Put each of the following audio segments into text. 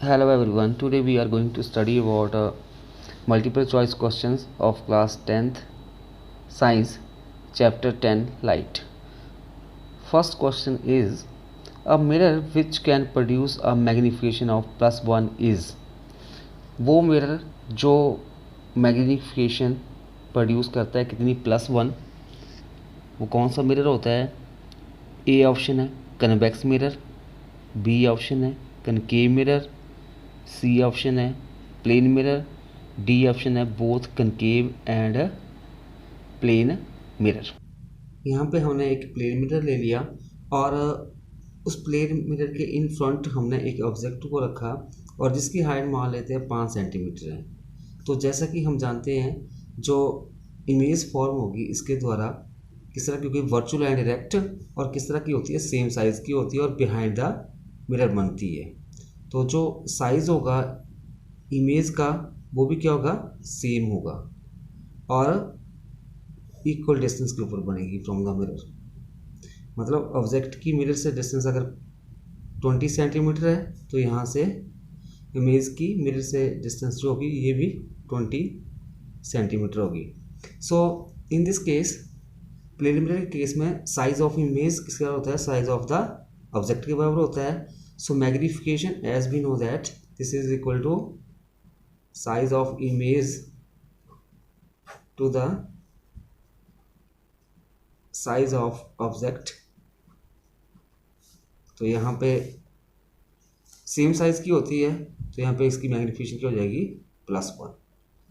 Hello everyone, today we are going to study about multiple choice questions of class 10th science chapter 10 light. First question is a mirror which can produce a magnification of +1 is वो mirror जो magnification produce करता है कितनी +1, वो कौन सा mirror होता है? ए ऑप्शन है कन्वेक्स मिरर, बी ऑप्शन है कनकेव मिरर, सी ऑप्शन है प्लेन मिरर, डी ऑप्शन है both concave and plane mirror. यहाँ पे हमने एक प्लेन मिरर ले लिया और उस प्लेन मिरर के इन फ्रंट हमने एक ऑब्जेक्ट को रखा और जिसकी हाइट मान लेते हैं 5 सेंटीमीटर है। तो जैसा कि हम जानते हैं जो इमेज फॉर्म होगी इसके द्वारा किस तरह की, क्योंकि वर्चुअल एंड डायरेक्ट और किस तरह की होती है, सेम साइज़ की होती है और बिहाइंड द मिरर बनती है। तो जो साइज़ होगा इमेज का वो भी क्या होगा, सेम होगा और इक्वल डिस्टेंस के ऊपर बनेगी फ्रॉम द मिरर। मतलब ऑब्जेक्ट की मिरर से डिस्टेंस अगर 20 सेंटीमीटर है तो यहाँ से इमेज की मिरर से डिस्टेंस जो होगी ये भी 20 सेंटीमीटर होगी। So in this case plane mirror के केस में साइज ऑफ इमेज किसके बराबर होता है, साइज ऑफ द ऑब्जेक्ट के बराबर होता है। So magnification, as we know that this is equal to size of image to the size of object। तो यहाँ पे सेम साइज की होती है तो यहाँ पे इसकी मैग्निफिकेशन क्या हो जाएगी, +1।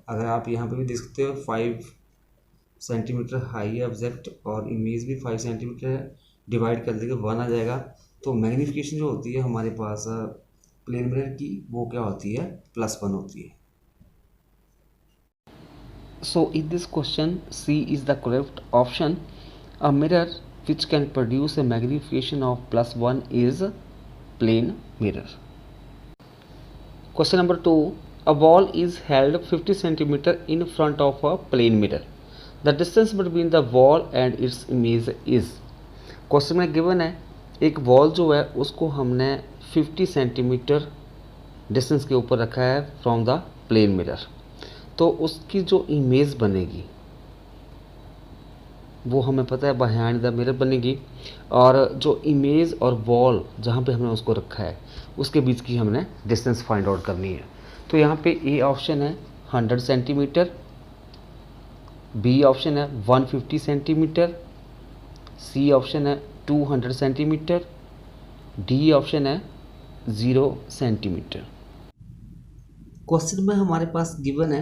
अगर आप यहाँ पे भी देख सकते हो 5 सेंटीमीटर हाई है ऑब्जेक्ट और इमेज भी 5 सेंटीमीटर है, डिवाइड कर देंगे 1 आ जाएगा। तो मैग्नीफिकेशन जो होती है हमारे पास प्लेन मिरर की वो क्या होती है, +1 होती है। So in this question C is the correct option. A mirror which can produce a magnification of +1 is plane mirror. Question number 2, a wall is held 50 centimetre in front of a plane mirror. The distance between the wall and its image is. Question में given है एक wall जो है उसको हमने 50 centimetre distance के ऊपर रखा है फ्रॉम द प्लेन मिरर। तो उसकी जो इमेज बनेगी वो हमें पता है बिहाइंड द मिरर बनेगी और जो इमेज और वॉल जहाँ पे हमने उसको रखा है उसके बीच की हमने डिस्टेंस फाइंड आउट करनी है। तो यहाँ पे ए ऑप्शन है 100 सेंटीमीटर, बी ऑप्शन है 150 सेंटीमीटर, सी ऑप्शन है 200 सेंटीमीटर, डी ऑप्शन है 0 सेंटीमीटर। क्वेश्चन में हमारे पास गिवन है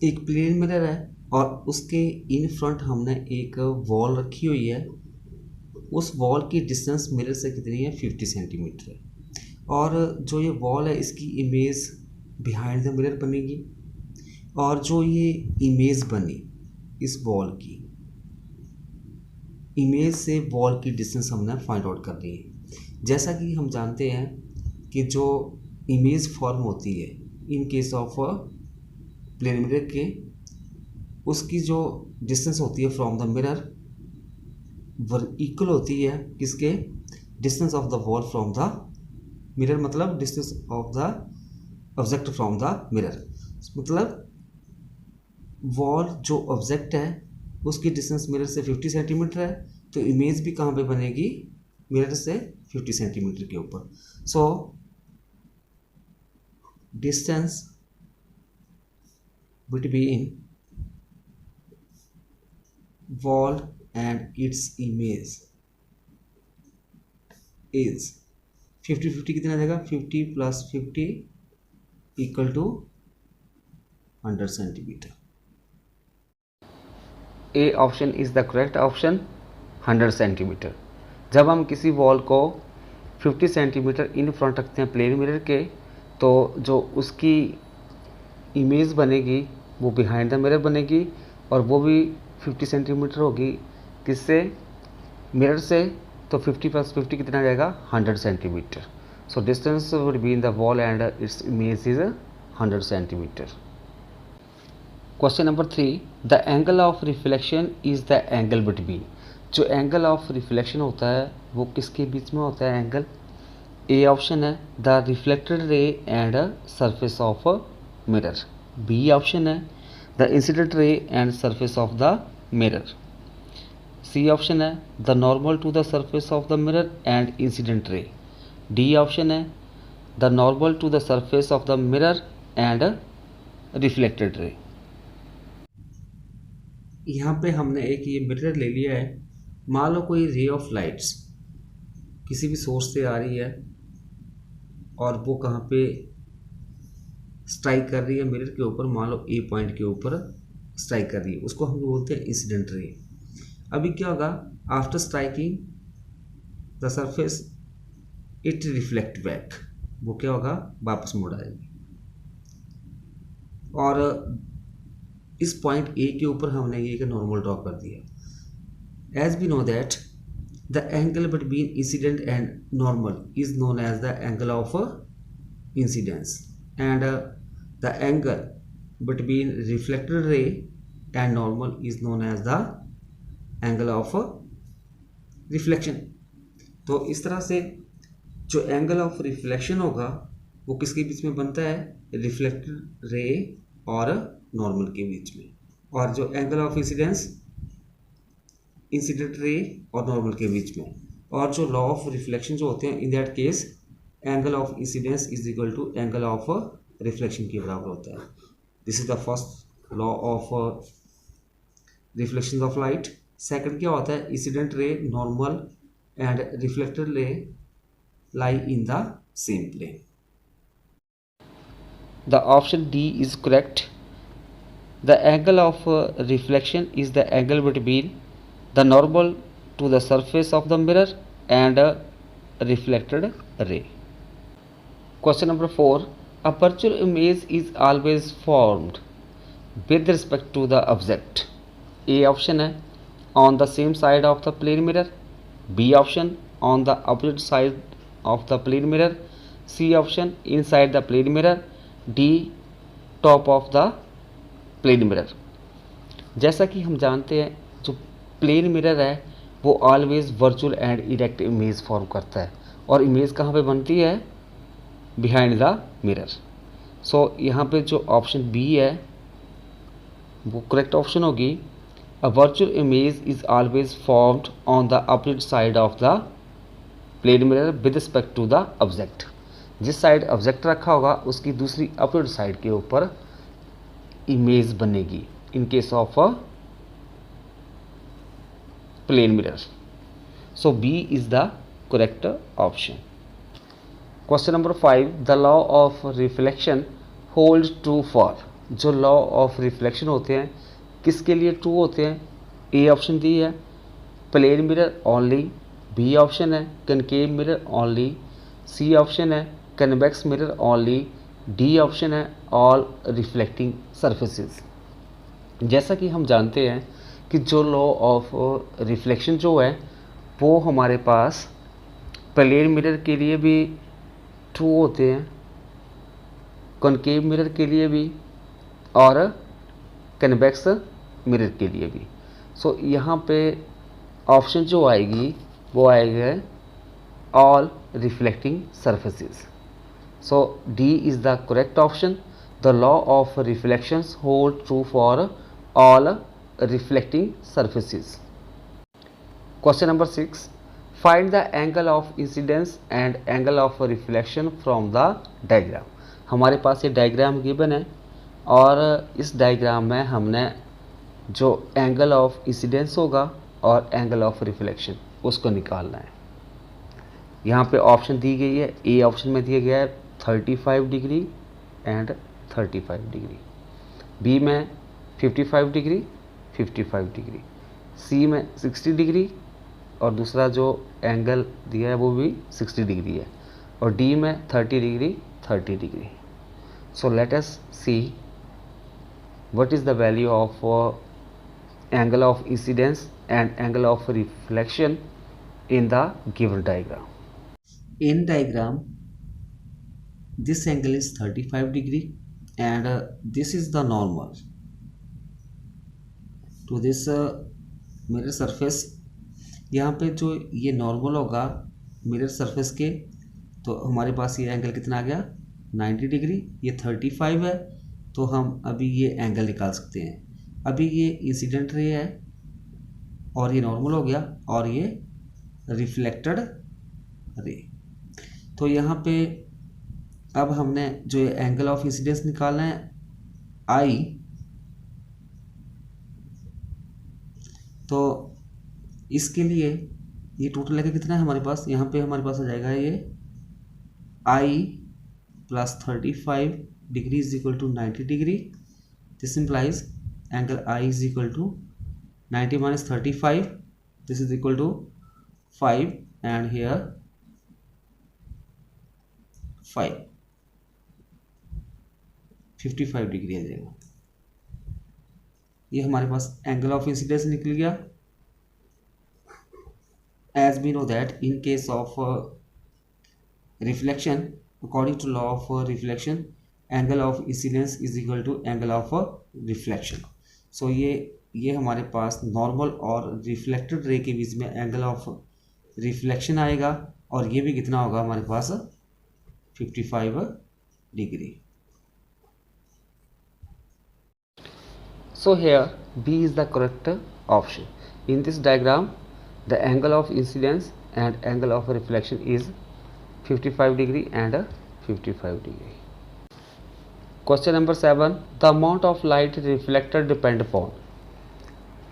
एक प्लेन मिरर है और उसके इन फ्रंट हमने एक वॉल रखी हुई है। उस वॉल की डिस्टेंस मिरर से कितनी है, 50 सेंटीमीटर है और जो ये वॉल है इसकी इमेज बिहाइंड द मिरर बनेगी और जो ये इमेज बनी इस वॉल की इमेज से वॉल की डिस्टेंस हमने फाइंड आउट करनी है। जैसा कि हम जानते हैं कि जो इमेज फॉर्म होती है in case of plane mirror के, उसकी जो डिस्टेंस होती है फ्रॉम द मिरर इक्वल होती है किसके, distance of the wall from the mirror, मतलब distance of the object from the mirror. मतलब वॉल जो ऑब्जेक्ट है उसकी डिस्टेंस मिरर से 50 सेंटीमीटर है तो इमेज भी कहाँ पे बनेगी, मिरर से 50 सेंटीमीटर के ऊपर। सो distance between wall and its image is 50-50 कितना आ जाएगा, 50 + 50 = 100 centimetre. A option is the correct option, 100 centimetre. जब हम किसी वॉल को 50 सेंटीमीटर इन फ्रंट रखते हैं प्लेन मिरर के तो जो उसकी इमेज बनेगी वो बिहाइंड द मिरर बनेगी और वो भी 50 सेंटीमीटर होगी किससे, मिरर से। तो 50 + 50 कितना आ जाएगा, 100 centimetre. So distance between the wall and its image is 100 centimetre. Question number 3, the angle of reflection is the angle between. जो एंगल ऑफ रिफ्लेक्शन होता है वो किसके बीच में होता है एंगल, ए ऑप्शन है the reflected ray and surface of mirror. B option है the incident ray and surface of the mirror. C option है the normal to the surface of the mirror and incident ray. D option है the normal to the surface of the mirror and reflected ray. यहाँ पे हमने एक ये mirror ले लिया है। मान लो कोई रे ऑफ लाइट्स किसी भी सोर्स से आ रही है और वो कहाँ पे स्ट्राइक कर रही है मिरर के ऊपर, मान लो ए पॉइंट के ऊपर स्ट्राइक कर रही है, उसको हम बोलते हैं इंसिडेंट रे। अभी क्या होगा, after striking the surface it reflect back, वो क्या होगा, वापस मुड़ आएगी। और इस पॉइंट ए के ऊपर हमने ये एक नॉर्मल ड्रॉ कर दिया। As we know that the angle between incident and normal is known as the angle of incidence and the angle between reflected ray and normal is known as the angle of reflection. तो इस तरह से जो angle of reflection होगा वो किसके बीच में बनता है, रिफ्लेक्टेड रे और नॉर्मल के बीच में, और जो angle of incidence incident ray और नॉर्मल के बीच में। और जो लॉ ऑफ रिफ्लेक्शन जो होते हैं, in that case angle of incidence is equal to angle of reflection के बराबर होता है। This is the first law of reflection of light. Second क्या होता है, incident ray, normal and reflected ray lie in the same plane. The option D is correct. The angle of reflection is the angle between the normal to the surface of the mirror and a reflected ray. Question number 4. A virtual image is always formed with respect to the object. A option है on the same side of the plane mirror. B option on the opposite side of the plane mirror. C option inside the plane mirror. D top of the plane mirror. जैसा कि हम जानते हैं जो plane mirror है वो always virtual and erect image form करता है, और इमेज कहाँ पे बनती है, बिहाइंड द मिरर। सो यहाँ पे जो ऑप्शन बी है वो करेक्ट ऑप्शन होगी। A virtual image is always formed on the opposite side of the plane mirror with respect to the object. जिस साइड ऑब्जेक्ट रखा होगा उसकी दूसरी अपोजिट साइड के ऊपर इमेज बनेगी in case of a plane mirror. So B is the correct option. Question number 5. The law of reflection hold true for. जो law of reflection होते हैं किसके लिए ट्रू होते हैं? ए ऑप्शन दी है plane mirror only. B option है concave mirror only. C option है convex mirror only. D option है ऑल रिफ्लेक्टिंग सरफेसेस। जैसा कि हम जानते हैं कि जो लॉ ऑफ रिफ्लेक्शन जो है वो हमारे पास प्लेन मिरर के लिए भी ट्रू होते हैं, कॉनकेव मिरर के लिए भी और कन्वेक्स मिरर के लिए भी। सो यहाँ पे ऑप्शन जो आएगी वो आएगा all reflecting surfaces. So D is the correct option. The law of reflections hold true for all reflecting surfaces. Question number 6. Find the angle of incidence and angle of reflection from the diagram. हमारे पास ये diagram given है और इस diagram में हमने जो angle of incidence होगा और एंगल ऑफ रिफ्लेक्शन उसको निकालना है। यहाँ पे ऑप्शन दी गई है। ए ऑप्शन में दिया गया है 35 डिग्री एंड 35 डिग्री। बी में 55 डिग्री 55 डिग्री। सी में 60 डिग्री और दूसरा जो एंगल दिया है वो भी 60 डिग्री है, और डी में 30 degree 30 degree. So let us see what is the value of angle of incidence and angle of reflection in the given diagram. In diagram this angle is 35 degree and this is the normal to this mirror surface। यहाँ पे जो ये normal होगा mirror surface के तो हमारे पास ये angle कितना आ गया 90 डिग्री, ये 35 है, तो हम अभी ये एंगल निकाल सकते हैं। अभी ये इंसिडेंट रे है और ये नॉर्मल हो गया और ये रिफ्लेक्टेड रे। तो यहाँ पे अब हमने जो ये एंगल ऑफ इंसिडेंस निकालना है आई, तो इसके लिए ये टोटल लेके कितना है हमारे पास, यहाँ पे हमारे पास आ जाएगा ये I plus 35 degree is equal to 90 degree. This implies angle I is equal to 90 minus 35, this is equal to 5 and here 5, 55 degree आ जाएगा। ये हमारे पास एंगल ऑफ इंसिडेंस निकल गया। As we know that in case of reflection, according to law of reflection, angle of incidence is equal to angle of reflection. So ये हमारे पास normal और reflected ray के बीच में एंगल ऑफ रिफ्लेक्शन आएगा और ये भी कितना होगा हमारे पास 55 degree. So here B is the correct option. In this diagram, the angle of incidence and angle of reflection is 55 degree and 55 degree. Question number 7. The amount of light reflected depend upon.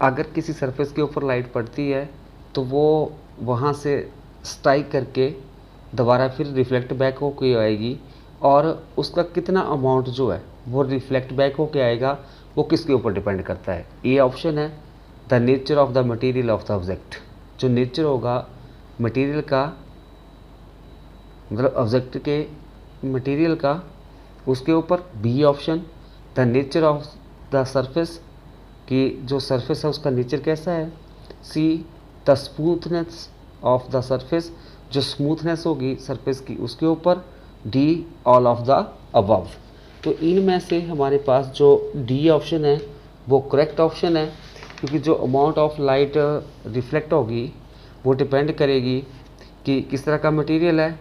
अगर किसी surface के ऊपर light पड़ती है तो वो वहाँ से स्ट्राइक करके दोबारा फिर रिफ्लेक्ट बैक होके आएगी और उसका कितना अमाउंट जो है वो रिफ्लेक्ट बैक होके आएगा, वो किसके ऊपर डिपेंड करता है। ये ऑप्शन है the nature of the material of the object, जो नेचर होगा मटेरियल का, मतलब ऑब्जेक्ट के मटेरियल का, उसके ऊपर। B option the nature of the surface, कि जो सरफेस है उसका नेचर कैसा है। C the smoothness of the surface, जो स्मूथनेस होगी सरफेस की उसके ऊपर। D all of the above. तो इनमें से हमारे पास जो डी ऑप्शन है वो करेक्ट ऑप्शन है, क्योंकि जो अमाउंट ऑफ लाइट रिफ्लेक्ट होगी वो डिपेंड करेगी कि किस तरह का मटेरियल है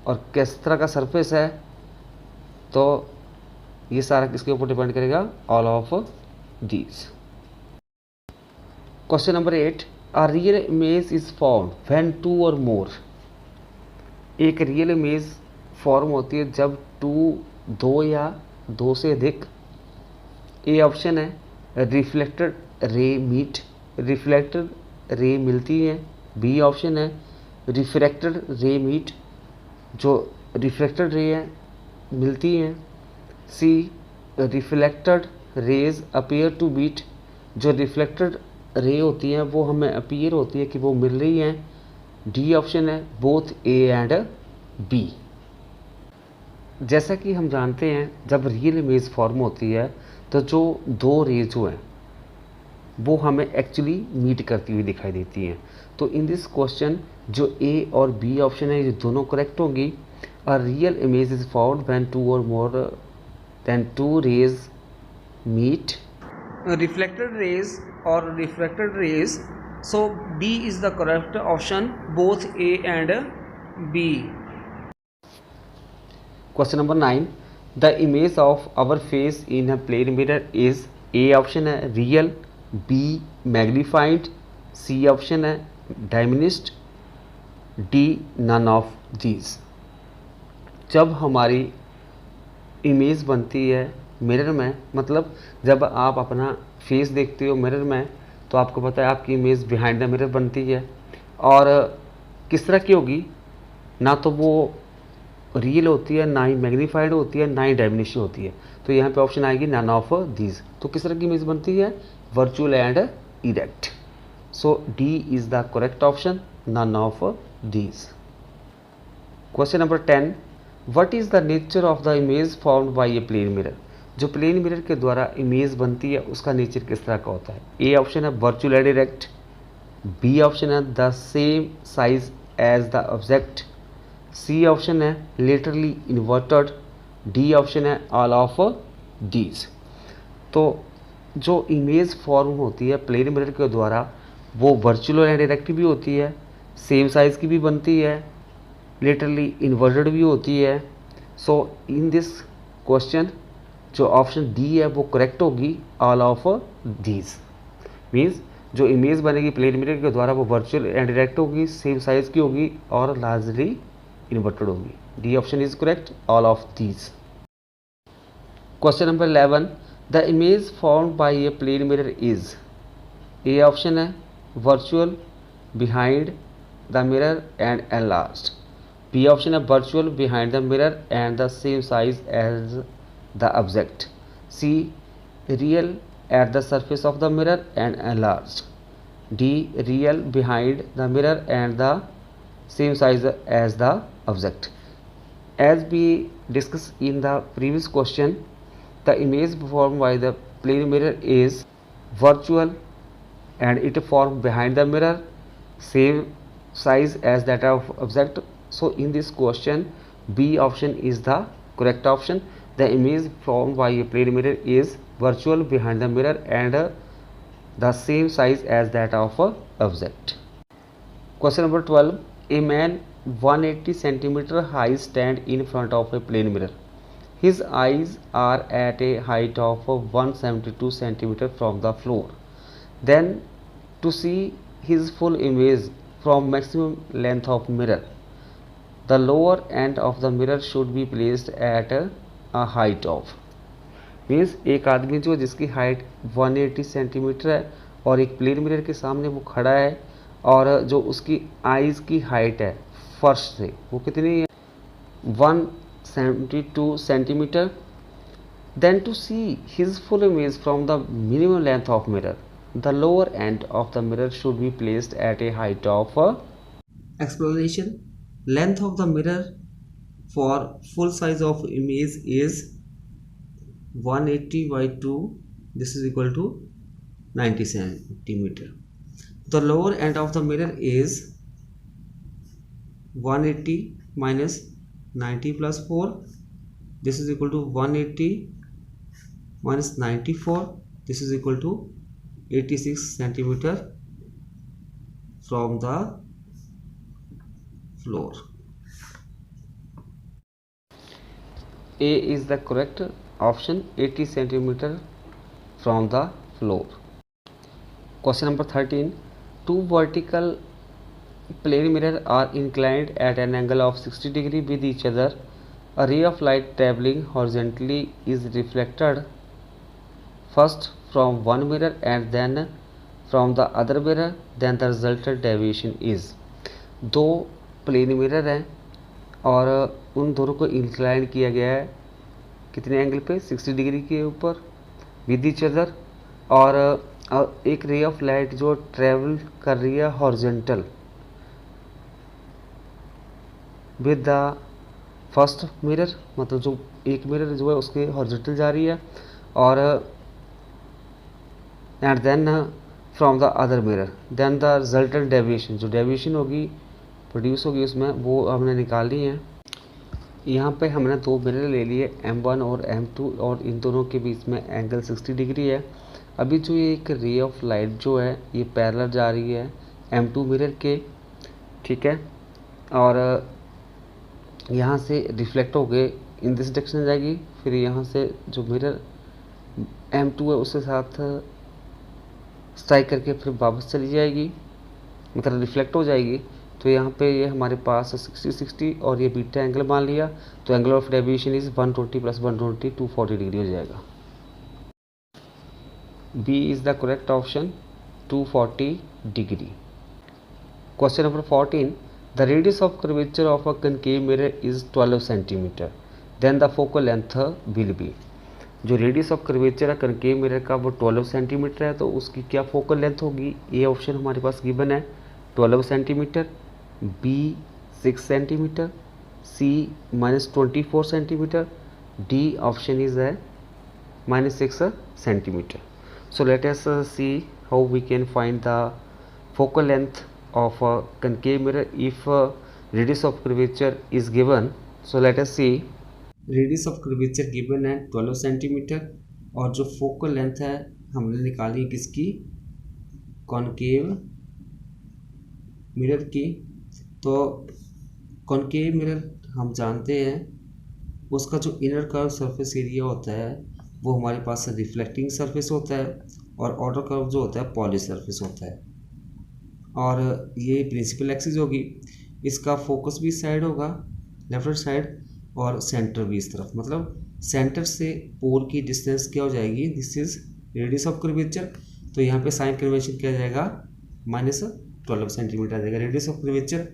और किस तरह का सरफेस है। तो ये सारा किसके ऊपर डिपेंड करेगा, all of these. Question number 8. A real image is formed when two or more. एक रियल इमेज फॉर्म होती है जब दो या दो से अधिक। ए ऑप्शन है reflected ray meet, reflected ray मिलती है। बी ऑप्शन है रिफ्रैक्टेड रे मीट, जो रिफ्लेक्टेड रे है मिलती हैं। C reflected rays appear to meet, जो रिफ्लेक्टेड रे होती हैं वो हमें अपीयर होती है कि वो मिल रही हैं। डी ऑप्शन है बोथ ए एंड बी। जैसा कि हम जानते हैं जब रियल इमेज फॉर्म होती है तो जो दो रेज जो हैं वो हमें एक्चुअली मीट करती हुई दिखाई देती हैं। तो इन दिस क्वेश्चन जो ए और बी ऑप्शन है ये दोनों करेक्ट होंगी। A real image is found when two or more than two rays meet. Reflected rays और refracted rays, so B is the correct option, both A and B. Question number 9. The image of our face in a plane mirror is A option है real, B magnified, C option है diminished, D none of these. जब हमारी image बनती है mirror में, मतलब जब आप अपना फेस देखते हो मिरर में तो आपको पता है आपकी इमेज बिहाइंड द मिरर बनती है। और किस तरह की होगी, ना तो वो रियल होती है, ना ही मैग्नीफाइड होती है, ना ही डायमिनिश होती है। तो यहाँ पे ऑप्शन आएगी नन ऑफ दीज। तो किस तरह की इमेज बनती है, virtual and erect. So D is the correct option, none of these. Question number 10. What is the nature of the image formed by a plane mirror. जो plane mirror के द्वारा image बनती है उसका नेचर किस तरह का होता है। ए ऑप्शन है virtual and erect, B option है the same size as the object, C option है लेटरली इन्वर्टेड, डी ऑप्शन है ऑल ऑफ दीज। तो जो इमेज फॉर्म होती है प्लेन मिरर के द्वारा वो वर्चुअल एंड इरेक्ट भी होती है, सेम साइज़ की भी बनती है लिटरली इन्वर्टेड भी होती है। सो इन दिस क्वेश्चन जो ऑप्शन डी है वो करेक्ट होगी, ऑल ऑफ दीज। मीन्स जो इमेज बनेगी प्लेन मिरर के द्वारा वो वर्चुअल एंड डायरेक्ट होगी, सेम साइज की होगी और लार्जली इन्वर्टेड होगी। D option is correct, all of these. Question number 11, the image formed by a plane mirror is, A option है virtual behind the mirror and enlarged, B option है virtual behind the mirror and the same size as the object, C real at the surface of the mirror and enlarged, D real behind the mirror and the same size as the object. As we discussed in the previous question, the image formed by the plane mirror is virtual and it formed behind the mirror, same size as that of object. So in this question B option is the correct option. The image formed by a plane mirror is virtual behind the mirror and the same size as that of a object. Question number 12, a man 180 centimeter high stand in front of a plane mirror. His eyes are at a height of 172 centimeter from the floor. Then to see his full image from maximum length of mirror, the lower end of the mirror should be placed at a height of, means एक आदमी जो जिसकी height 180 centimetre है और एक plane mirror के सामने वो खड़ा है और जो उसकी आईज की हाइट है फर्श से वो कितनी है 172 centimetre. Then to see his full image from the minimum length of mirror, the lower end of the mirror should be placed at a height of explanation, length of the mirror for full size of image is 180 by 2, this is equal to 90 centimeter. The lower end of the mirror is 180 minus 90 plus 4, this is equal to 180 minus 94, this is equal to 86 centimeter from the floor. A is the correct option, 80 centimeter from the floor. Question number 13, two vertical plane mirror are inclined at an angle of 60 degree with each other. A ray of light traveling horizontally is reflected first from one mirror and then from the other mirror, then the resultant deviation is, दो plane mirror हैं और उन दोनों को incline किया गया है कितने एंगल पे 60 डिग्री के ऊपर विद ईच अदर, और एक रे ऑफ लाइट जो ट्रेवल कर रही है horizontal with the first mirror, मतलब जो एक मिरर जो है उसके हॉरिजॉन्टल जा रही है और and then from the other mirror, then the resultant deviation, जो डेविएशन होगी प्रोड्यूस होगी उसमें वो हमने निकाली है। यहाँ पे हमने दो मिरर ले लिए M1 और M2 और इन दोनों के बीच में एंगल 60 डिग्री है। अभी जो ये एक रे ऑफ लाइट जो है ये पैरेलल जा रही है M2 मिरर के, ठीक है, और यहाँ से रिफ्लेक्ट हो गए इन दिस डायरेक्शन जाएगी, फिर यहाँ से जो मिरर M2 है उसके साथ स्ट्राइक करके फिर वापस चली जाएगी, मतलब रिफ्लेक्ट हो जाएगी। तो यहाँ पे ये हमारे पास 60 और ये बीटा एंगल मान लिया, तो angle of deviation is 120 plus 120 240 degree हो जाएगा। B is the correct option, 240 degree. Question number 14, the radius of curvature of a concave mirror is 12 centimetre, then the focal length will be, जो radius of curvature है concave mirror का वो 12 centimetre है, तो उसकी क्या फोकल लेंथ होगी। A option हमारे पास गिवन है 12 centimetre, B 6 centimetre, C -24 centimetre, D option is है -6 centimetre. So let us see how we can find the focal length of a concave mirror if radius of curvature is given. So let us see, radius of curvature given है 12 centimetre और जो focal length है हमने निकाली किसकी, concave mirror की। तो concave mirror हम जानते हैं उसका जो इनर कर्व सरफेस एरिया होता है वो हमारे पास रिफ्लेक्टिंग सरफेस होता है, और आउटर कर्व जो होता है पॉलिश सरफेस होता है। और ये प्रिंसिपल एक्सिस होगी, इसका फोकस भी इस साइड होगा लेफ्ट हैंड साइड, और सेंटर भी इस तरफ, मतलब सेंटर से पोल की डिस्टेंस क्या हो जाएगी, this is radius of curvature. तो यहाँ पे साइन कन्वेंशन क्या आ जाएगा, -12 सेंटीमीटर आ जाएगा रेडियस ऑफ कर्वेचर।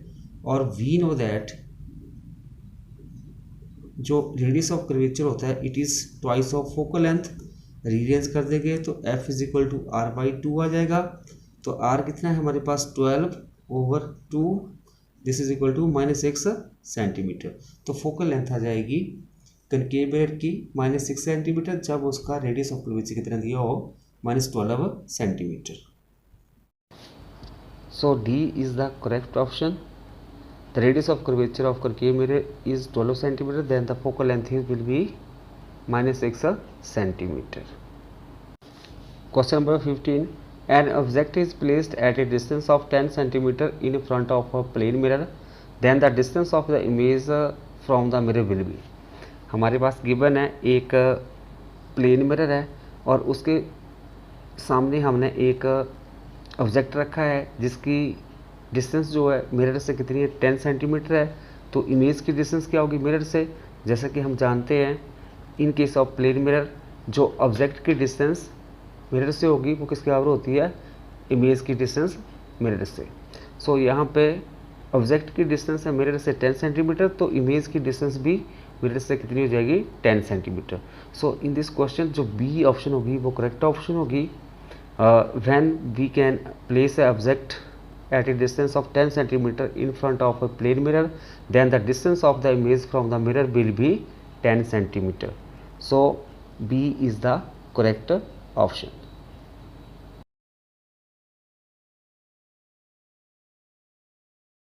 और वी नो दैट जो रेडियस ऑफ कर्वेचर होता है it is twice of focal length. Rearrange कर देंगे तो f is equal to r/2 आ जाएगा। तो r कितना है हमारे पास 12/2, this is equal to -6 centimetre. तो फोकल लेंथ आ जाएगी कनकेव मिरर की -6 सेंटीमीटर, जब उसका रेडियस ऑफ कर्वेचर कितना दिया हो, -12 centimetre. So D is the correct option. The radius of curvature of concave mirror is 12 centimeter, then the focal length will be -6 centimeter. Question number 15. An object is placed at a distance of 10 centimeter in front of a plane mirror, then the distance of the image from the mirror will be. हमारे पास given है एक plane mirror है और उसके सामने हमने एक object रखा है जिसकी डिस्टेंस जो है मिरर से कितनी है, 10 सेंटीमीटर है। तो इमेज की डिस्टेंस क्या होगी मिरर से, जैसा कि हम जानते हैं in case of plane mirror जो ऑब्जेक्ट की डिस्टेंस मिरर से होगी वो किसके बराबर होती है, इमेज की डिस्टेंस मिरर से। सो यहाँ पे ऑब्जेक्ट की डिस्टेंस है मिरर से 10 सेंटीमीटर, तो इमेज की डिस्टेंस भी मिरर से कितनी हो जाएगी, 10 centimetre. So in this question जो बी ऑप्शन होगी वो करेक्ट ऑप्शन होगी। When we can place a object at a distance of 10 centimeter in front of a plane mirror, then the distance of the image from the mirror will be 10 centimeter. So B is the correct option.